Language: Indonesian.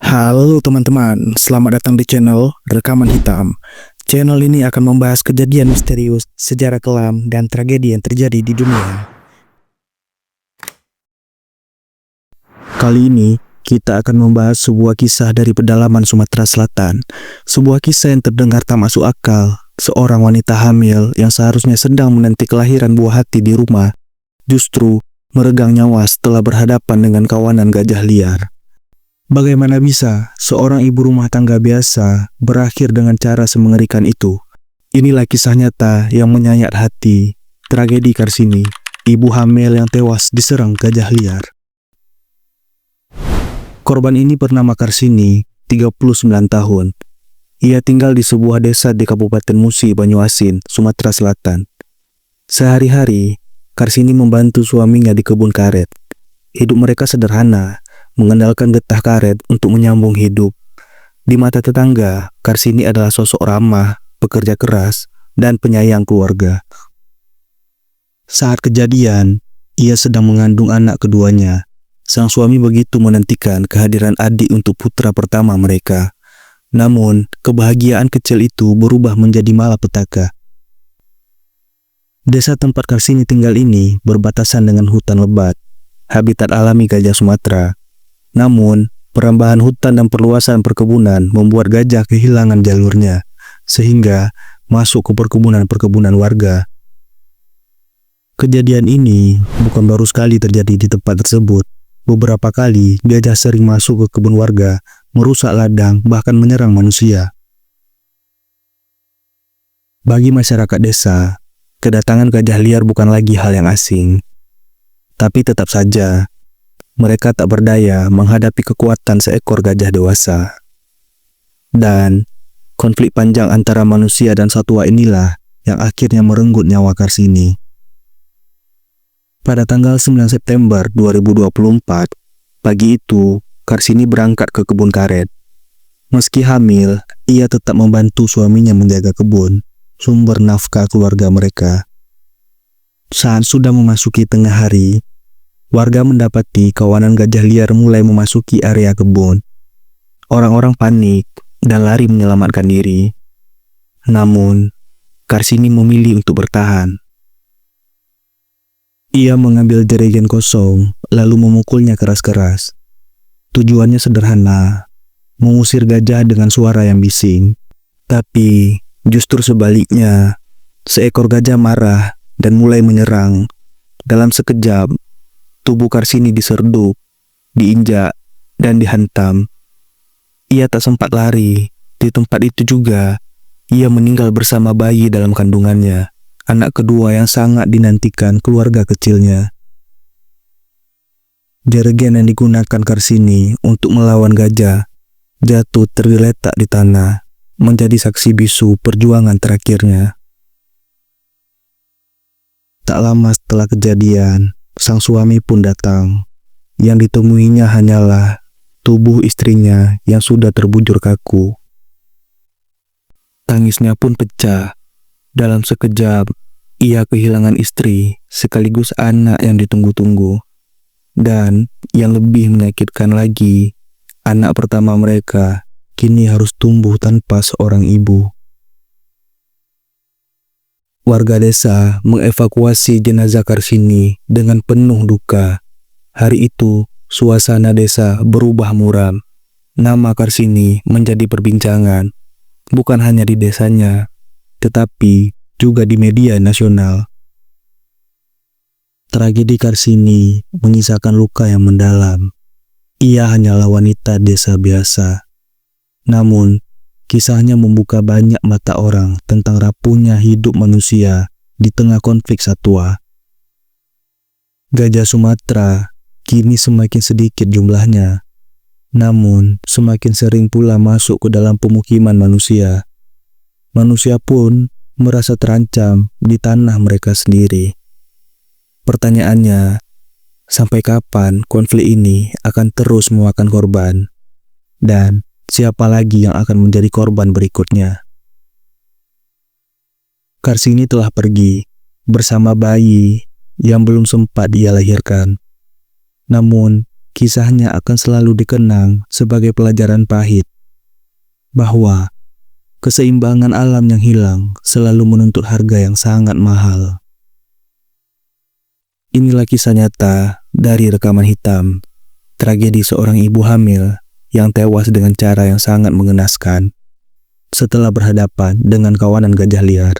Halo teman-teman, selamat datang di channel Rekaman Hitam. Channel ini akan membahas kejadian misterius, sejarah kelam, dan tragedi yang terjadi di dunia. Kali ini, kita akan membahas sebuah kisah dari pedalaman Sumatera Selatan. Sebuah kisah yang terdengar tak masuk akal. Seorang wanita hamil yang seharusnya sedang menanti kelahiran buah hati di rumah, justru meregang nyawa setelah berhadapan dengan kawanan gajah liar. Bagaimana bisa seorang ibu rumah tangga biasa berakhir dengan cara semengerikan itu? Inilah kisah nyata yang menyayat hati, tragedi Karsini, ibu hamil yang tewas diserang gajah liar. Korban ini bernama Karsini, 39 tahun. Ia tinggal di sebuah desa di Kabupaten Musi, Banyuasin, Sumatera Selatan. Sehari-hari, Karsini membantu suaminya di kebun karet. Hidup mereka sederhana, mengandalkan getah karet untuk menyambung hidup. Di mata tetangga, Karsini adalah sosok ramah, pekerja keras, dan penyayang keluarga. Saat kejadian, ia sedang mengandung anak keduanya. Sang suami begitu menantikan kehadiran adik untuk putra pertama mereka. Namun, kebahagiaan kecil itu berubah menjadi malapetaka. Desa tempat Karsini tinggal ini berbatasan dengan hutan lebat, habitat alami gajah Sumatera. Namun, perambahan hutan dan perluasan perkebunan membuat gajah kehilangan jalurnya, sehingga masuk ke perkebunan-perkebunan warga. Kejadian ini bukan baru sekali terjadi di tempat tersebut. Beberapa kali, gajah sering masuk ke kebun warga, merusak ladang, bahkan menyerang manusia. Bagi masyarakat desa, kedatangan gajah liar bukan lagi hal yang asing. Tapi tetap saja, mereka tak berdaya menghadapi kekuatan seekor gajah dewasa. Dan konflik panjang antara manusia dan satwa inilah yang akhirnya merenggut nyawa Karsini. Pada tanggal 9 September 2024, pagi itu Karsini berangkat ke kebun karet. Meski hamil, ia tetap membantu suaminya menjaga kebun, sumber nafkah keluarga mereka. Saat sudah memasuki tengah hari, warga mendapati kawanan gajah liar mulai memasuki area kebun. Orang-orang panik dan lari menyelamatkan diri. Namun, Karsini memilih untuk bertahan. Ia mengambil jerigen kosong, lalu memukulnya keras-keras. Tujuannya sederhana, mengusir gajah dengan suara yang bising. Tapi, justru sebaliknya, seekor gajah marah dan mulai menyerang. Dalam sekejap, tubuh Karsini diseruduk, diinjak, dan dihantam. Ia tak sempat lari. Di tempat itu juga, ia meninggal bersama bayi dalam kandungannya, anak kedua yang sangat dinantikan keluarga kecilnya. Jerigen yang digunakan Karsini untuk melawan gajah jatuh tergeletak di tanah, menjadi saksi bisu perjuangan terakhirnya. Tak lama setelah kejadian, sang suami pun datang. Yang ditemuinya hanyalah tubuh istrinya yang sudah terbujur kaku. Tangisnya pun pecah. Dalam sekejap, ia kehilangan istri sekaligus anak yang ditunggu-tunggu. Dan yang lebih menyakitkan lagi, anak pertama mereka kini harus tumbuh tanpa seorang ibu. Warga desa mengevakuasi jenazah Karsini dengan penuh duka. Hari itu, suasana desa berubah muram. Nama Karsini menjadi perbincangan, bukan hanya di desanya, tetapi juga di media nasional. Tragedi Karsini menyisakan luka yang mendalam. Ia hanyalah wanita desa biasa. Namun, kisahnya membuka banyak mata orang tentang rapuhnya hidup manusia di tengah konflik satwa. Gajah Sumatera kini semakin sedikit jumlahnya, namun semakin sering pula masuk ke dalam pemukiman manusia. Manusia pun merasa terancam di tanah mereka sendiri. Pertanyaannya, sampai kapan konflik ini akan terus memakan korban? Dan siapa lagi yang akan menjadi korban berikutnya? Karsini telah pergi bersama bayi yang belum sempat ia lahirkan. Namun, kisahnya akan selalu dikenang sebagai pelajaran pahit bahwa keseimbangan alam yang hilang selalu menuntut harga yang sangat mahal. Inilah kisah nyata dari rekaman hitam, tragedi seorang ibu hamil yang tewas dengan cara yang sangat mengenaskan setelah berhadapan dengan kawanan gajah liar.